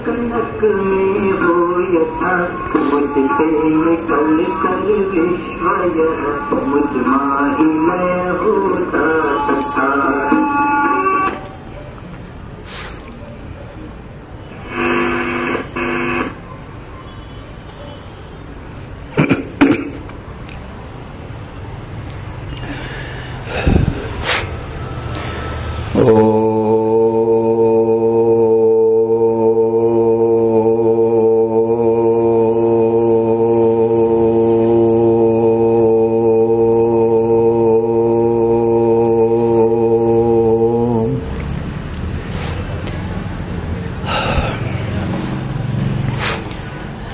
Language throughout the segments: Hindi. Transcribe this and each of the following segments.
कनक में हो यथा मुझसे निकल कर विश्व यह मुझ माही मैं होता तथा।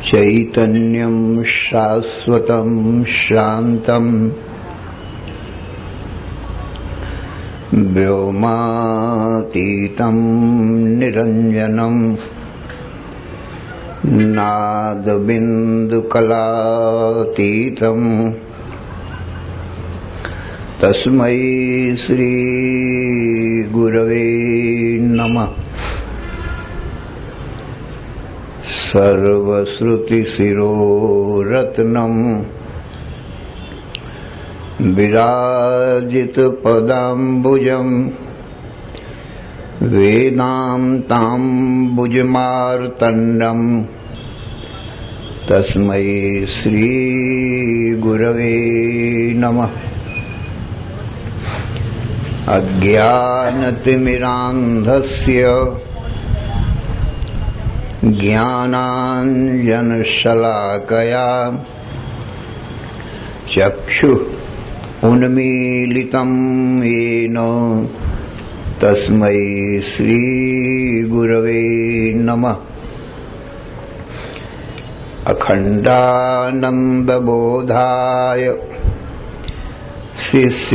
चैतन्यं शाश्वतं शान्तं व्योमातीतं निरञ्जनं नादबिन्दुकलातीतं तस्मै श्री गुरवे नमः। सर्वश्रुतिशिरोरत्नं विराजितपदाम्बुजं वेदान्ताम्बुजमार्तण्डं तस्मै श्रीगुरवे नमः। अज्ञानतिमिरान्धस्य ज्ञानाञ्जनशलाकया चक्षुः उन्मीलितं येन तस्मै श्रीगुरवे नमः। अखण्डानन्दबोधाय शिष्यसन्तापहारिणे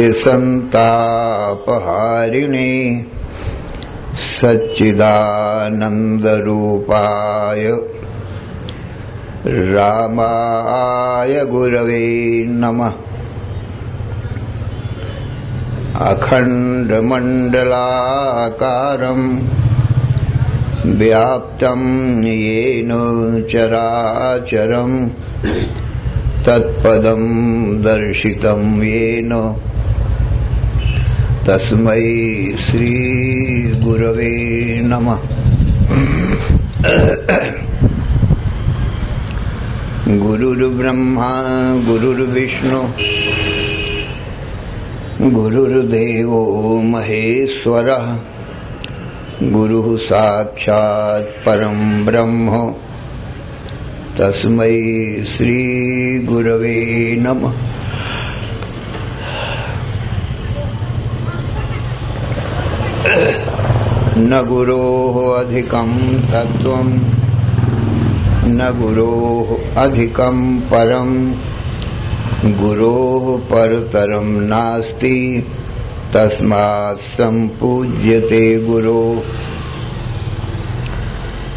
सच्चिदानन्दरूपाय रामाय गुरवे नमः। अखण्डमण्डलाकारं व्याप्तं येन चराचरं तत्पदं दर्शितं येन तस्मै श्रीगुरवे नमः। गुरुर्ब्रह्मा गुरुर्विष्णु गुरुर्देवो महेश्वरः गुरुः साक्षात् परं ब्रह्म तस्मै श्रीगुरवे नमः। न गुरोः अधिकं तत्त्वं न गुरोः अधिकं परं गुरोः परतरं नास्ति तस्मात् सम्पूज्यते गुरो।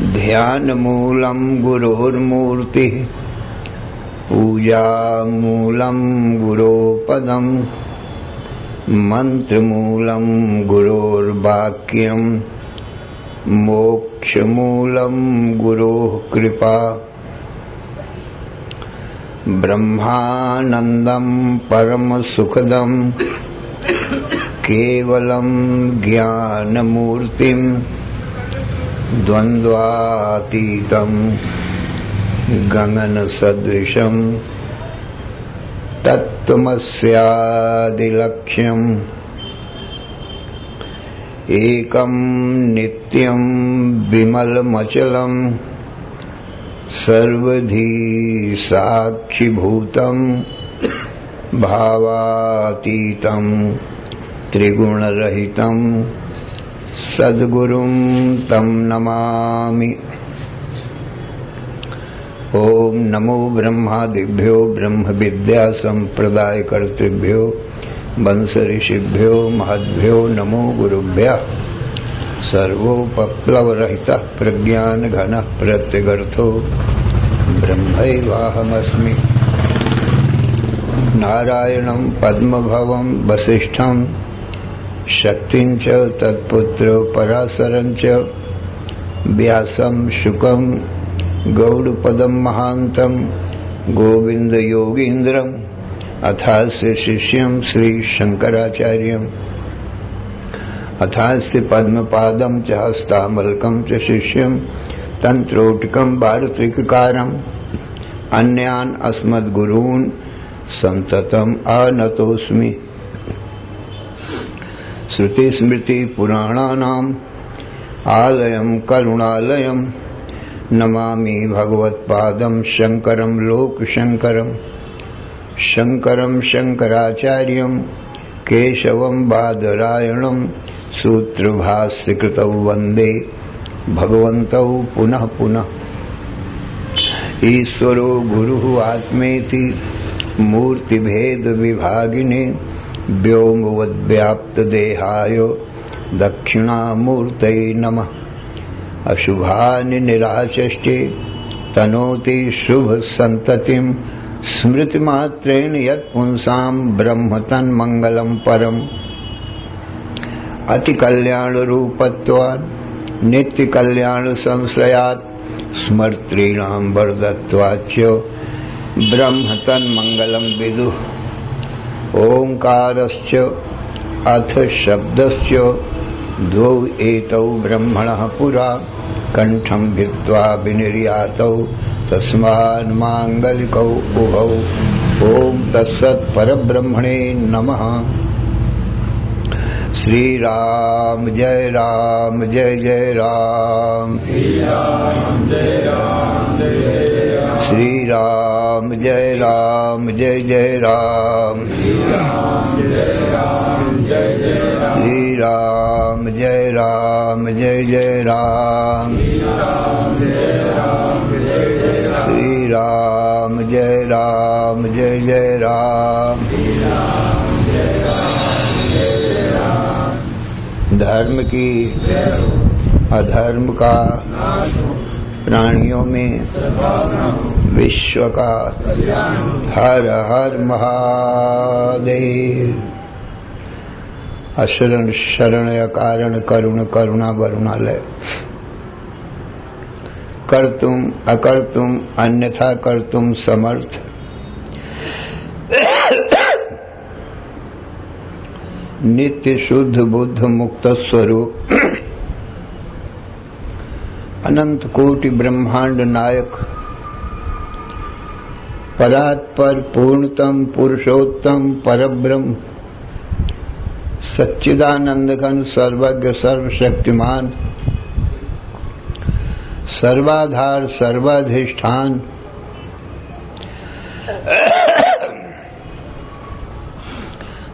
ध्यानमूलं गुरोर्मूर्तिः पूजामूलं गुरोपदम् मंत्रमूलं गुरोर्वाक्यं मोक्षमूलं गुरोः कृपा। ब्रह्मानन्दं परमसुखदं केवलं ज्ञानमूर्तिं द्वन्द्वातीतं गगनसदृशं तत्त्वमस्यादिलक्ष्यम् एकं नित्यं विमलमचलं सर्वधी साक्षिभूतं भावातीतं त्रिगुणरहितं सद्गुरुं तं नमामि। ओम नमो ब्रह्मादिभ्यो ब्रह्म विद्या संप्रदायकर्तृभ्यो वंश ऋषिभ्यो महद्भ्यो नमो गुरुभ्यः। सर्वोपप्लवरहितः प्रज्ञानघनः प्रत्यगर्थो ब्रह्मैवाहमस्मि। नारायणं पद्मभवं वसिष्ठं शक्तिं च तत्पुत्र पराशरं च व्यासं शुकं गौड़पदं महान्तं गोविंद योगीन्द्रम् अथास्य शिष्यं श्री शंकराचार्यम् अथास्य पद्मपादं च हस्तामलकं च शिष्यं तंत्रोटकं भारत्रिककारम् अन्यान् अस्मद्गुरून् संततम् आनतोऽस्मि। श्रुतिस्मृति पुराणानाम् आलयं करुणालयं नमामि भगवत्पादं शंकरं लोकशंकरम् शंकरं शंकराचार्यं केशवं बादरायणं सूत्रभाष्यकृतौ वन्दे भगवन्तौ पुनः पुनः। ईश्वरो गुरुः आत्मेति मूर्तिभेद विभागिने व्योमवद्व्याप्त देहाय दक्षिणामूर्तये नमः। अशुभानि निराचष्टे तनोति शुभ संततिं स्मृतिमात्रेण यत्पुंसां ब्रह्म तन्मंगलं परम्। अति कल्याण रूपत्वात् नित्य कल्याण संश्रयात् स्मर्तॄणां वरदत्वाच्च ब्रह्म तन्मंगलं विदुः। ओंकारश्च अथ शब्दश्च द्वौ एतौ ब्रह्मणः पुरा कंठं भित्त्वा विनिर्यातौ तस्मान् मांगलिकौ उभौ। ओम तत्सत् परब्रह्मणे नमः। श्री राम जय राम जय जय राम। श्री राम जय राम जय राम। श्री राम जय राम जय जय राम। श्री राम जय राम जय जय राम। श्री राम जय राम जय जय राम। श्री राम जय राम जय जय राम। श्री राम जय राम जय जय राम। श्री राम जय राम जय जय राम। धर्म की अधर्म का प्राणियों में विश्व का हर हर महादेव। अशरण शरण अकारण करुण करुणा वरुणालय। कर्तुम अकर्तुम अन्यथा कर्तुम समर्थ। नित्य शुद्ध बुद्ध मुक्त स्वरूप अनंत कोटि ब्रह्मांड नायक परात्पर पूर्णतम पुरुषोत्तम परब्रह्म सच्चिदानंद घन सर्वज्ञ सर्वशक्तिमान सर्वाधार सर्वाधिष्ठान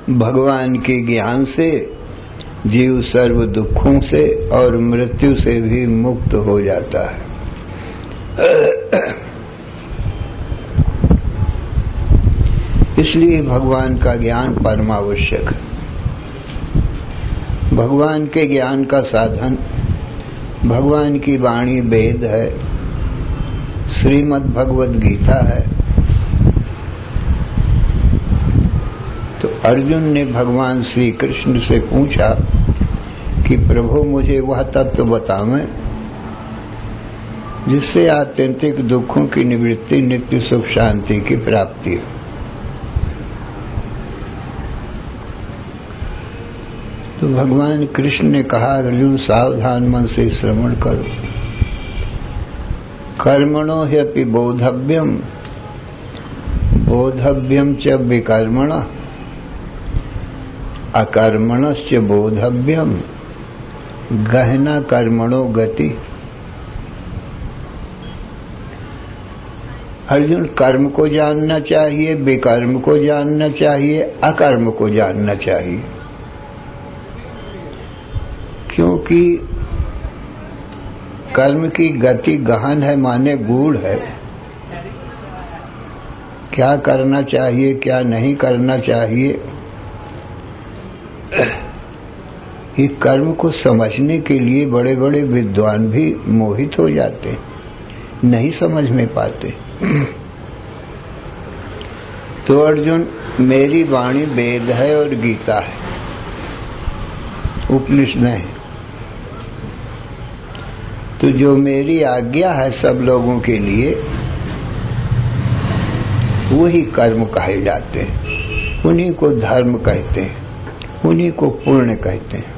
भगवान के ज्ञान से जीव सर्व दुखों से और मृत्यु से भी मुक्त हो जाता है। इसलिए भगवान का ज्ञान परमावश्यक है। भगवान के ज्ञान का साधन भगवान की वाणी वेद है, श्रीमद् भगवद गीता है। तो अर्जुन ने भगवान श्री कृष्ण से पूछा कि प्रभु मुझे वह तत्व बतावें जिससे आत्यंतिक दुखों की निवृत्ति नित्य सुख शांति की प्राप्ति हो। तो भगवान कृष्ण ने कहा अर्जुन सावधान मन से श्रवण करो। कर्मणो ह्यपि बोधव्यम बोधव्यम च विकर्मणः अकर्मणश्च बोधव्यम गहना कर्मणो गति। अर्जुन कर्म को जानना चाहिए, विकर्म को जानना चाहिए, अकर्म को जानना चाहिए, क्योंकि कर्म की गति गहन है माने गूढ़ है। क्या करना चाहिए क्या नहीं करना चाहिए, ये कर्म को समझने के लिए बड़े बड़े विद्वान भी मोहित हो जाते हैं, नहीं समझ में पाते। तो अर्जुन मेरी वाणी वेद है और गीता है, उपनिषद है। तो जो मेरी आज्ञा है सब लोगों के लिए वही कर्म कहे जाते हैं, उन्हीं को धर्म कहते हैं, उन्हीं को पुण्य कहते हैं।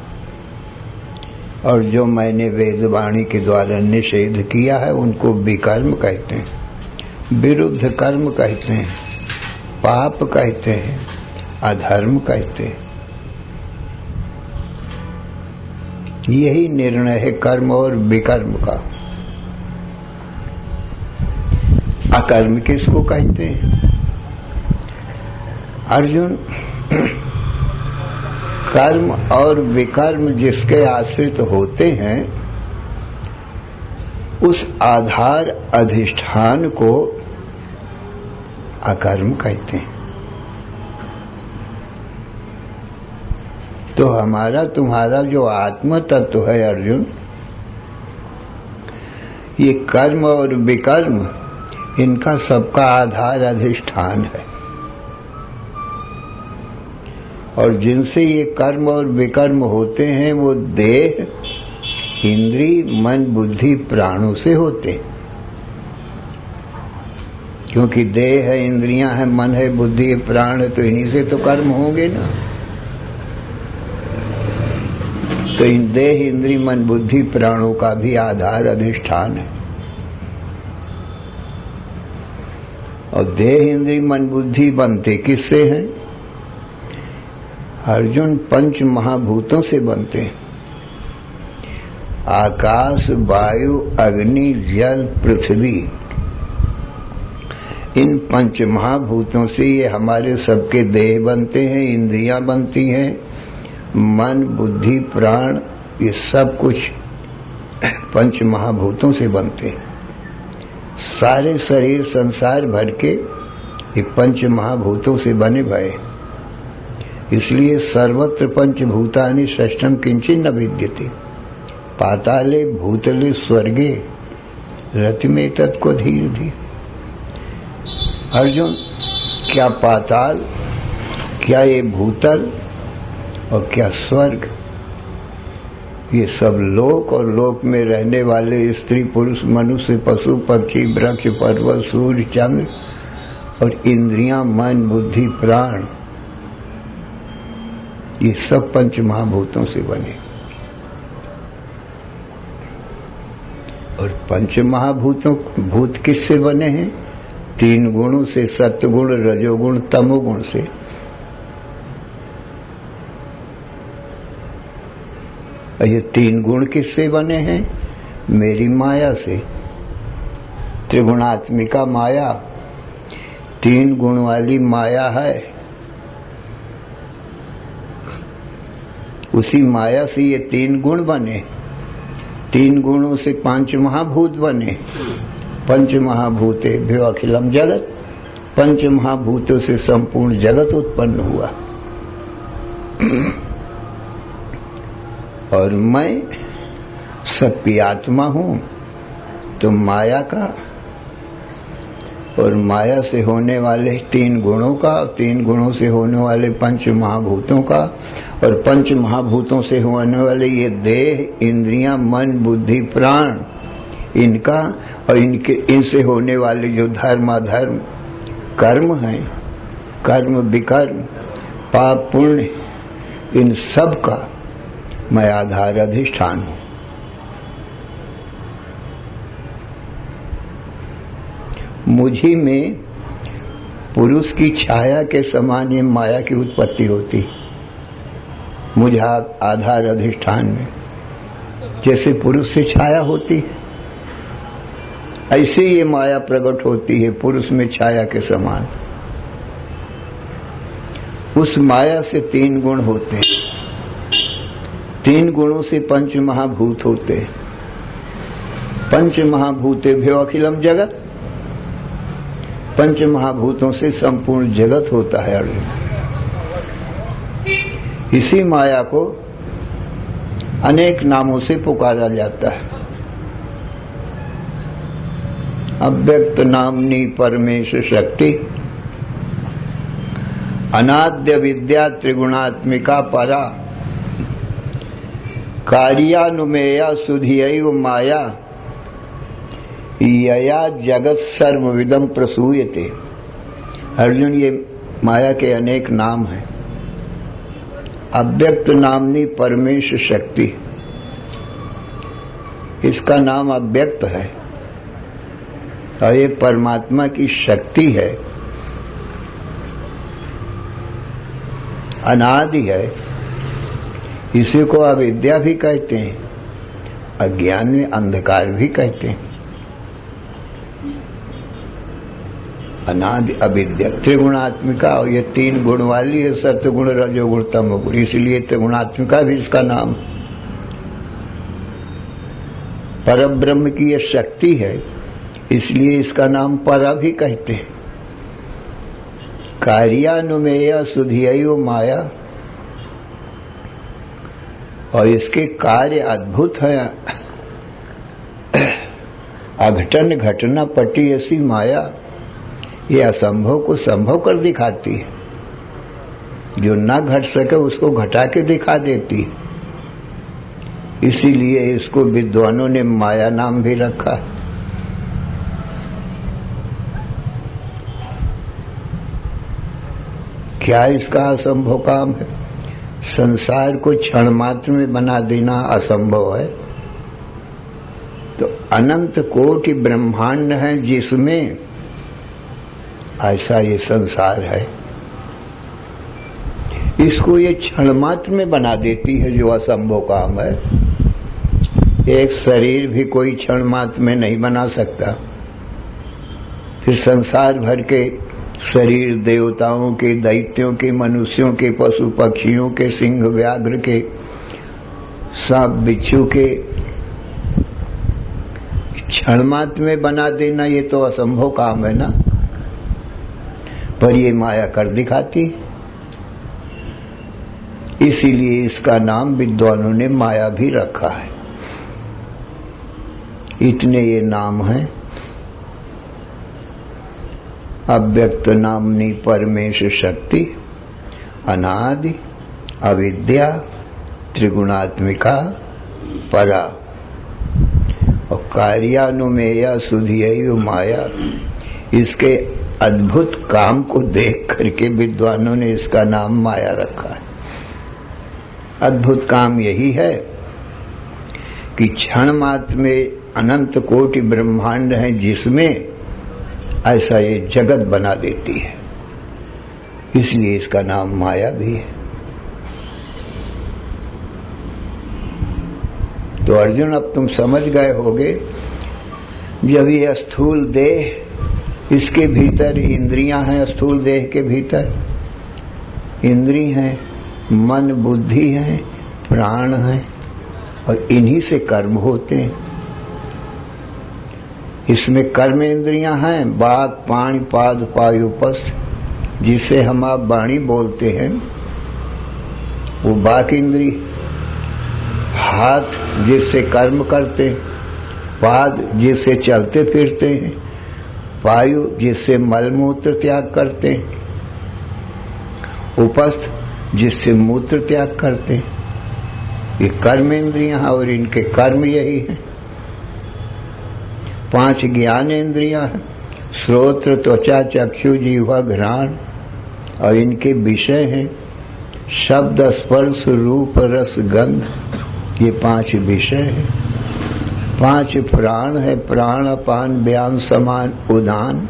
और जो मैंने वेदवाणी के द्वारा निषेध किया है उनको विकर्म कहते हैं, विरुद्ध कर्म कहते हैं, पाप कहते हैं, अधर्म कहते हैं। यही निर्णय है कर्म और विकर्म का। अकर्म किसको कहते हैं? अर्जुन, कर्म और विकर्म जिसके आश्रित होते हैं उस आधार अधिष्ठान को अकर्म कहते हैं। तो हमारा तुम्हारा जो आत्म तत्व है अर्जुन, ये कर्म और विकर्म इनका सबका आधार अधिष्ठान है। और जिनसे ये कर्म और विकर्म होते हैं वो देह, इंद्री, मन, बुद्धि, प्राणों से होते हैं। क्योंकि देह है, इंद्रियां हैं, मन है, बुद्धि है, प्राण है, तो इन्हीं से तो कर्म होंगे ना। तो इन देह, इंद्री, मन, बुद्धि, प्राणों का भी आधार अधिष्ठान है। और देह, इंद्री, मन, बुद्धि बनते किससे हैं? अर्जुन, पंच महाभूतों से बनते हैं। आकाश, वायु, अग्नि, जल, पृथ्वी, इन पंच महाभूतों से ये हमारे सबके देह बनते हैं, इंद्रियां बनती हैं, मन, बुद्धि, प्राण, ये सब कुछ पंच महाभूतों से बनते हैं। सारे शरीर संसार भर के ये पंच महाभूतों से बने भये। इसलिए सर्वत्र पंचभूतानि षष्ठम किंचिन न विद्यते, पाताले भूतले स्वर्गे रतिमे तत्को धीर धीर। अर्जुन, क्या पाताल, क्या ये भूतल और क्या स्वर्ग, ये सब लोक और लोक में रहने वाले स्त्री पुरुष मनुष्य पशु पक्षी वृक्ष पर्वत सूर्य चंद्र और इंद्रियां मन बुद्धि प्राण, ये सब पंच महाभूतों से बने। और पंच महाभूतों भूत किससे बने हैं? तीन गुणों से, सत्वगुण, रजोगुण, तमोगुण से। ये तीन गुण किससे बने हैं? मेरी माया से। त्रिगुणात्मिका माया, तीन गुण वाली माया है। उसी माया से ये तीन गुण बने, तीन गुणों से पांच महाभूत बने। पंच महाभूतेभ्यो अखिलम जगत, पंच महाभूतों से संपूर्ण जगत उत्पन्न हुआ। और मैं सबकी आत्मा हूं, तो माया का और माया से होने वाले तीन गुणों का, तीन गुणों से होने वाले पंच महाभूतों का, और पंच महाभूतों से होने वाले ये देह इंद्रियां मन बुद्धि प्राण, इनका और इनसे होने वाले जो धर्म अधर्म कर्म हैं, कर्म विकर्म पाप पुण्य, इन सब का मैं आधार अधिष्ठान हूं। मुझी में पुरुष की छाया के समान ये माया की उत्पत्ति होती, मुझ आधार अधिष्ठान में। जैसे पुरुष से छाया होती है, ऐसे ये माया प्रकट होती है पुरुष में छाया के समान। उस माया से तीन गुण होते हैं, तीन गुणों से पंच महाभूत होते हैं। पंच महाभूतेभ्यो अखिलम जगत, पंच महाभूतों से संपूर्ण जगत होता है अर्जुन। इसी माया को अनेक नामों से पुकारा जाता है। अव्यक्त नामनी परमेश शक्ति, अनाद्य विद्या त्रिगुणात्मिका परा, कार्यानुमेया सुधियैव माया, यया जगत सर्वविदम प्रसूयते। अर्जुन, ये माया के अनेक नाम हैं। अव्यक्त नामनी परमेश शक्ति, इसका नाम अव्यक्त है और ये परमात्मा की शक्ति है, अनादि है। इसी को अविद्या भी कहते हैं, अज्ञान में अंधकार भी कहते हैं। अनादि अविद्या त्रिगुणात्मिका, और ये 3 गुण वाली है, सत्वगुण रजोगुण तमोगुण, इसलिए त्रिगुणात्मिका भी इसका नाम। परब्रह्म की ये शक्ति है, इसलिए इसका नाम परा भी कहते हैं। कार्यानुमेय सुधियो माया, और इसके कार्य अद्भुत है। अघटन घटना पटी ऐसी माया, ये असंभव को संभव कर दिखाती है, जो ना घट सके उसको घटा के दिखा देती है। इसीलिए इसको विद्वानों ने माया नाम भी रखा है। क्या इसका असंभव काम है? संसार को क्षण मात्र में बना देना असंभव है। तो अनंत कोटि ब्रह्मांड है जिसमें ऐसा ये संसार है, इसको ये क्षण मात्र में बना देती है, जो असंभव काम है। एक शरीर भी कोई क्षण मात्र में नहीं बना सकता। फिर संसार भर के शरीर देवताओं के, दैत्यों के, मनुष्यों के, पशु पक्षियों के, सिंह व्याघ्र के, सांप बिच्छू के क्षण मात्र में बना देना, ये तो असंभव काम है ना। पर ये माया कर दिखाती, इसीलिए इसका नाम विद्वानों ने माया भी रखा है। इतने ये नाम हैं। अव्यक्त नामनी परमेश शक्ति, अनादि अविद्या त्रिगुणात्मिका परा, और कार्यानुमेया सुधियो माया। इसके अद्भुत काम को देख करके विद्वानों ने इसका नाम माया रखा है। अद्भुत काम यही है कि क्षण मात्र में अनंत कोटि ब्रह्मांड है जिसमें ऐसा ये जगत बना देती है, इसलिए इसका नाम माया भी है। तो अर्जुन, अब तुम समझ गए होगे, जब ये स्थूल देह, इसके भीतर इंद्रियां हैं, स्थूल देह के भीतर इंद्रिय हैं, मन बुद्धि है, प्राण है, और इन्हीं से कर्म होते हैं। इसमें कर्म इंद्रियां हैं, बाग पाणी पाद पायुपस्थ, जिसे हम आप वाणी बोलते हैं, वो बाक इंद्रिय। हाथ जिससे कर्म करते हैं, पाद जिससे चलते फिरते हैं, वायु जिससे मलमूत्र त्याग करते हैं, उपस्थ जिससे मूत्र त्याग करते हैं। ये कर्म इंद्रियां हैं और इनके कर्म यही हैं। 5 ज्ञान इंद्रियां हैं, श्रोत्र त्वचा चक्षु जीवा घ्राण, और इनके विषय हैं शब्द स्पर्श रूप रस गंध, ये 5 विषय हैं। 5 प्राण है, प्राण अपान व्यान समान उदान।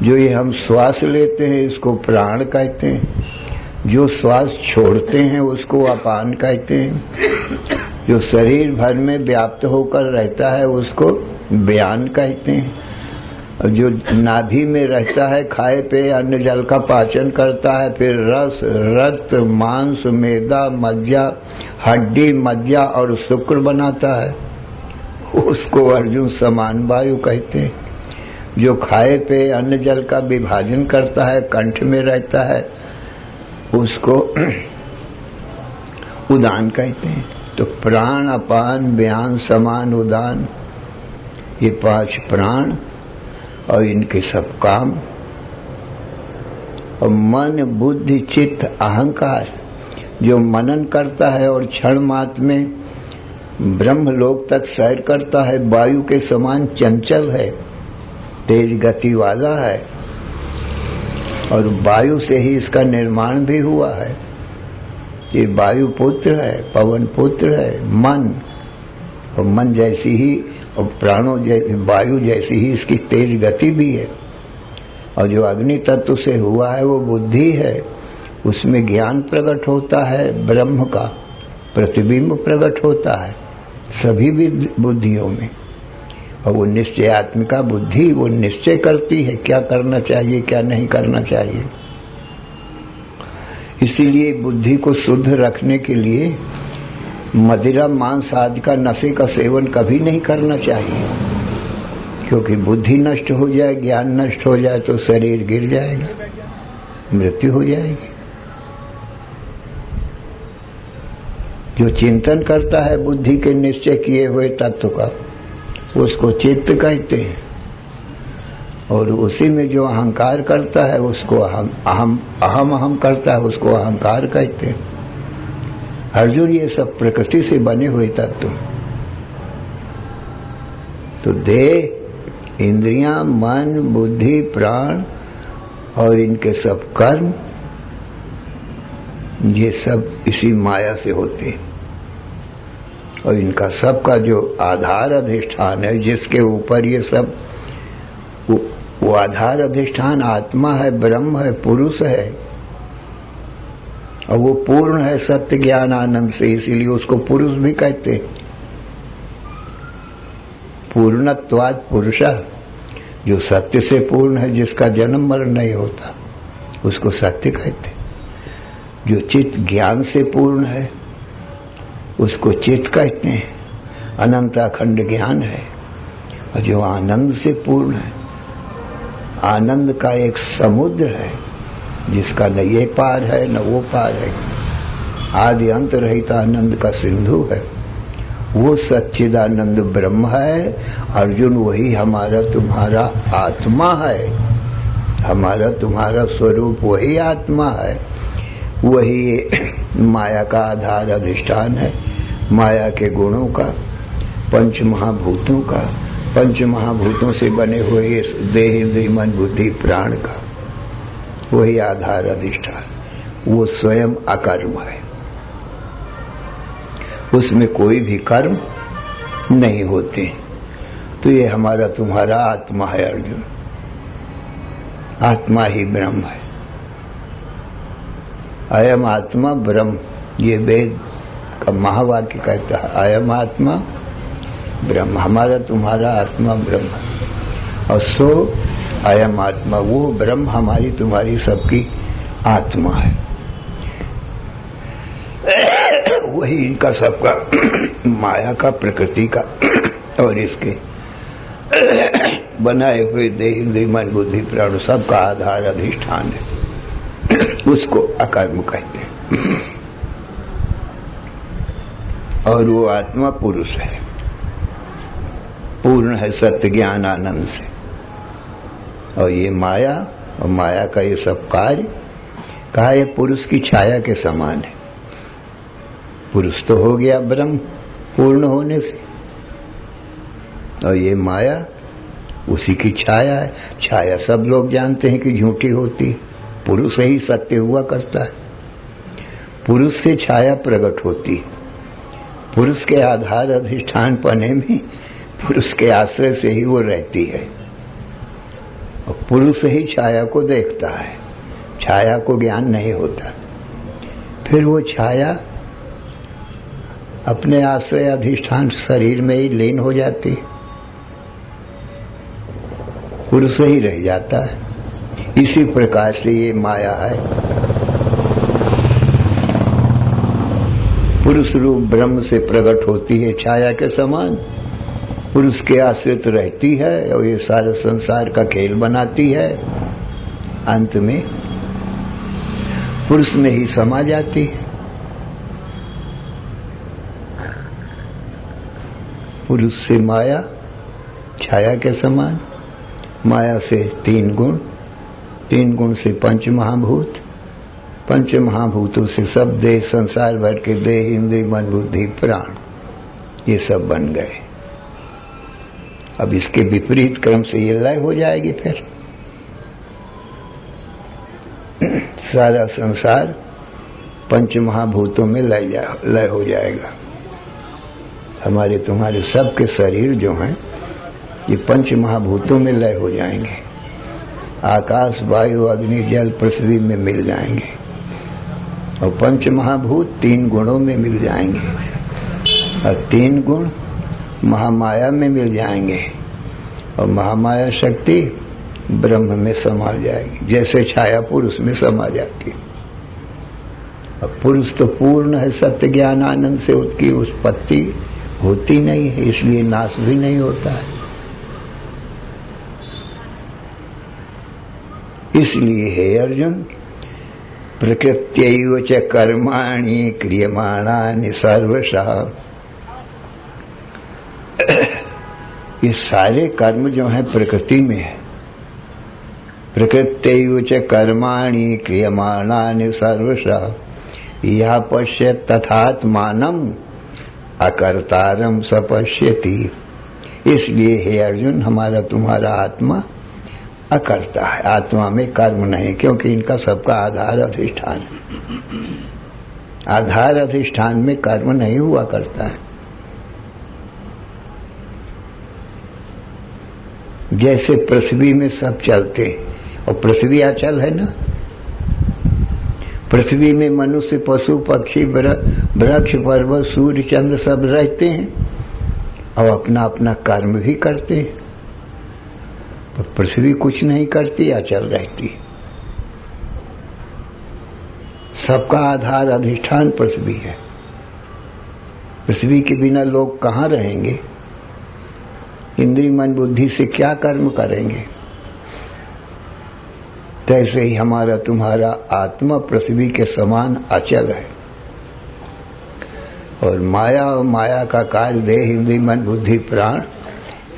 जो ये हम श्वास लेते हैं इसको प्राण कहते हैं, जो श्वास छोड़ते हैं उसको अपान कहते हैं, जो शरीर भर में व्याप्त होकर रहता है उसको व्यान कहते हैं, और जो नाभि में रहता है, खाए पे अन्न जल का पाचन करता है, फिर रस रक्त मांस मेदा मज्जा हड्डी मज्जा और शुक्र बनाता है, उसको अर्जुन समान वायु कहते हैं। जो खाए पे अन्न जल का विभाजन करता है, कंठ में रहता है, उसको उदान कहते हैं। तो प्राण अपान व्यान समान उदान, ये 5 प्राण और इनके सब काम। और मन बुद्धि चित्त अहंकार, जो मनन करता है और क्षण मात्र में ब्रह्मलोक तक सैर करता है, वायु के समान चंचल है, तेज गति वाला है, और वायु से ही इसका निर्माण भी हुआ है। ये वायु पुत्र है, पवन पुत्र है, मन, और मन जैसी ही और प्राणों जैसी वायु जैसी ही इसकी तेज गति भी है। और जो अग्नि तत्व से हुआ है वो बुद्धि है, उसमें ज्ञान प्रकट होता है, ब्रह्म का प्रतिबिंब प्रकट होता है सभी भी बुद्धियों में। और वो निश्चयात्मिका बुद्धि वो निश्चय करती है क्या करना चाहिए क्या नहीं करना चाहिए। इसीलिए बुद्धि को शुद्ध रखने के लिए मदिरा मांस आदि का नशे का सेवन कभी नहीं करना चाहिए, क्योंकि बुद्धि नष्ट हो जाए, ज्ञान नष्ट हो जाए तो शरीर गिर जाएगा, मृत्यु हो जाएगी। जो चिंतन करता है बुद्धि के निश्चय किए हुए तत्व का, उसको चित्त कहते हैं, और उसी में जो अहंकार करता है उसको अहम करता है, उसको अहंकार कहते हैं। अर्जुन, ये सब प्रकृति से बने हुए तत्व, तो देह, इंद्रियां, मन, बुद्धि, प्राण और इनके सब कर्म, ये सब इसी माया से होते हैं। और इनका सबका जो आधार अधिष्ठान है, जिसके ऊपर ये सब, वो आधार अधिष्ठान आत्मा है, ब्रह्म है, पुरुष है, और वो पूर्ण है सत्य ज्ञान आनंद से, इसीलिए उसको पुरुष भी कहते हैं। पूर्णत्वात् पुरुषः, जो सत्य से पूर्ण है, जिसका जन्म मरण नहीं होता, उसको सत्य कहते हैं। जो चित्त ज्ञान से पूर्ण है उसको चित्त कहते हैं, अनंत अखंड ज्ञान है। और जो आनंद से पूर्ण है, आनंद का एक समुद्र है जिसका न ये पार है न वो पार है, आदि अंत रहित आनंद का सिंधु है, वो सच्चिदानंद ब्रह्म है। अर्जुन, वही हमारा तुम्हारा आत्मा है, हमारा तुम्हारा स्वरूप वही आत्मा है, वही माया का आधार अधिष्ठान है, माया के गुणों का, पंच महाभूतों का, पंच महाभूतों से बने हुए इस देह, इंद्रिय, मन, बुद्धि, प्राण का वही आधार अधिष्ठान, वो स्वयं अकर्म है, उसमें कोई भी कर्म नहीं होते। तो ये हमारा तुम्हारा आत्मा है अर्जुन, आत्मा ही ब्रह्म है। अयम आत्मा ब्रह्म, ये वेद का महावाक्य कहता है, अयम आत्मा ब्रह्म, हमारा तुम्हारा आत्मा ब्रह्म है। और सो अयम आत्मा, वो ब्रह्म हमारी तुम्हारी सबकी आत्मा है, वही इनका सबका माया का, प्रकृति का और इसके बनाए हुए देह, इंद्रिय, मन, बुद्धि, प्राण सबका आधार अधिष्ठान है, उसको अकर्म कहते हैं। और वो आत्मा पुरुष है, पूर्ण है सत्य ज्ञान आनंद से। और ये माया, और माया का ये सब कार्य कहा, ये पुरुष की छाया के समान है। पुरुष तो हो गया ब्रह्म पूर्ण होने से, और ये माया उसी की छाया है। छाया सब लोग जानते हैं कि झूठी होती है, पुरुष से ही सत्य हुआ करता है। पुरुष से छाया प्रकट होती है, पुरुष के आधार अधिष्ठान पने में पुरुष के आश्रय से ही वो रहती है, और पुरुष ही छाया को देखता है, छाया को ज्ञान नहीं होता। फिर वो छाया अपने आश्रय अधिष्ठान शरीर में ही लीन हो जाती है, पुरुष ही रह जाता है। इसी प्रकार से ये माया है, पुरुष रूप ब्रह्म से प्रकट होती है, छाया के समान पुरुष के आश्रित रहती है, और ये सारे संसार का खेल बनाती है। अंत में पुरुष में ही समा जाती है। पुरुष से माया छाया के समान, माया से तीन गुण, तीन गुण से पंच महाभूत, पंच महाभूतों से सब देह, संसार भर के देह, इंद्रिय, मन, बुद्धि, प्राण, ये सब बन गए। अब इसके विपरीत क्रम से ये लय हो जाएगी। फिर सारा संसार पंच महाभूतों में लय हो जाएगा। हमारे तुम्हारे सबके शरीर जो हैं ये पंच महाभूतों में लय हो जाएंगे। आकाश, वायु, अग्नि, जल, पृथ्वी में मिल जाएंगे और पंच महाभूत 3 गुणों में मिल जाएंगे और 3 गुण महामाया में मिल जाएंगे और महामाया शक्ति ब्रह्म में समा जाएगी, जैसे छाया पुरुष में समा जाती। अब पुरुष तो पूर्ण है, सत्य ज्ञान आनंद से उसकी उत्पत्ति होती नहीं है, इसलिए नाश भी नहीं होता है। इसलिए हे अर्जुन, प्रकृत्यैव च कर्माणि क्रियमाणानि सर्वशः, ये सारे कर्म जो हैं प्रकृति में है। प्रकृत्यैव च कर्माणि क्रियमाणानि सर्वशः यः पश्यत् तथात्मानम् अकर्तारं स पश्यति। इसलिए हे अर्जुन, हमारा तुम्हारा आत्मा अकर्ता है, आत्मा में कर्म नहीं, क्योंकि इनका सबका आधार अधिष्ठान है। आधार अधिष्ठान में कर्म नहीं हुआ करता है। जैसे पृथ्वी में सब चलते और पृथ्वी अचल है ना, पृथ्वी में मनुष्य, पशु, पक्षी, वृक्ष, पर्वत, सूर्य, चंद्र सब रहते हैं और अपना अपना कर्म भी करते हैं। तो पृथ्वी कुछ नहीं करती, अचल रहती। सबका आधार अधिष्ठान पृथ्वी है। पृथ्वी के बिना लोग कहाँ रहेंगे? इंद्रिय मन बुद्धि से क्या कर्म करेंगे? तैसे ही हमारा तुम्हारा आत्मा पृथ्वी के समान अचल है और माया का कार्य देह, इंद्रिय, मन, बुद्धि, प्राण,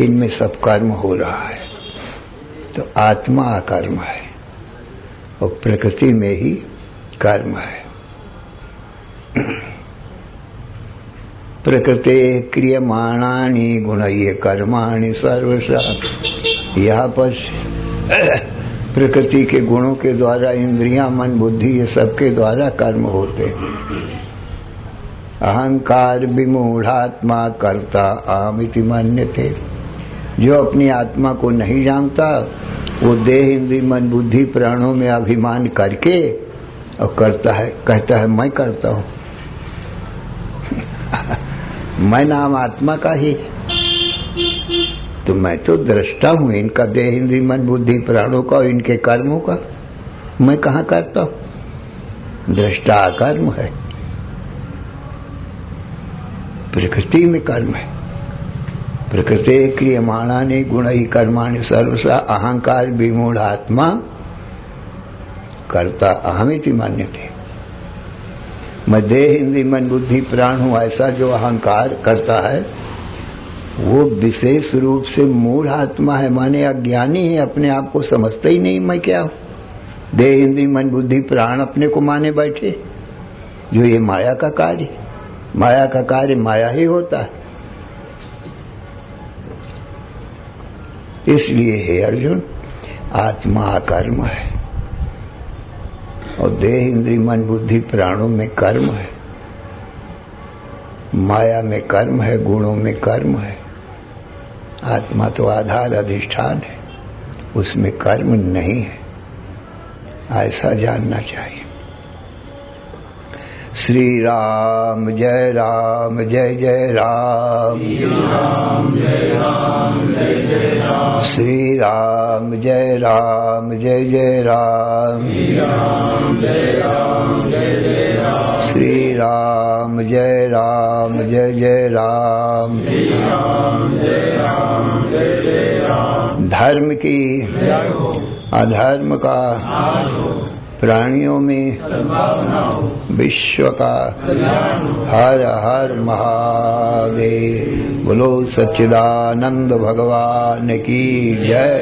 इनमें सब कर्म हो रहा है। तो आत्मा अकर्म है और प्रकृति में ही कर्म है। प्रकृते क्रियमाणानि गुणैः कर्माणि सर्वशः यः पश्यति। प्रकृति के गुणों के द्वारा इंद्रियां, मन, बुद्धि, ये सबके द्वारा कर्म होते हैं। अहंकार विमूढ़ात्मा कर्ता आमिति मन्यते। जो अपनी आत्मा को नहीं जानता वो देह, इंद्रिय, मन, बुद्धि, प्राणों में अभिमान करके और करता है, कहता है मैं करता हूं। मैं नाम आत्मा का ही, तो मैं तो दृष्टा हूं इनका, देह, इंद्रिय, मन, बुद्धि, प्राणों का और इनके कर्मों का। मैं कहां करता हूं? दृष्टा अकर्म है, प्रकृति में कर्म है। प्रकृति क्रियमाणानि गुणैः कर्माणि सर्वशः अहंकार विमूढ़ आत्मा कर्ता अहमिति मान्यते। मैं देह, इंद्रिय, मन, बुद्धि, प्राण हूं, ऐसा जो अहंकार करता है वो विशेष रूप से मूढ़ आत्मा है, माने अज्ञानी है, अपने आप को समझता ही नहीं मैं क्या हूं। देह, इंद्रिय, मन, बुद्धि, प्राण अपने को माने बैठे, जो ये माया का कार्य, माया का कार्य माया ही होता है। इसलिए हे अर्जुन, आत्मा अकर्म है और देह, इंद्रिय, मन, बुद्धि, प्राणों में कर्म है। माया में कर्म है, गुणों में कर्म है। आत्मा तो आधार अधिष्ठान है, उसमें कर्म नहीं है, ऐसा जानना चाहिए। श्री राम जय राम, जय जय राम। श्री राम जय राम, जय जय राम। श्री राम जय राम, जय जय राम। धर्म की अधर्म का प्राणियों में विश्व का हर हर महादेव। बोलो सच्चिदानंद भगवान की जय।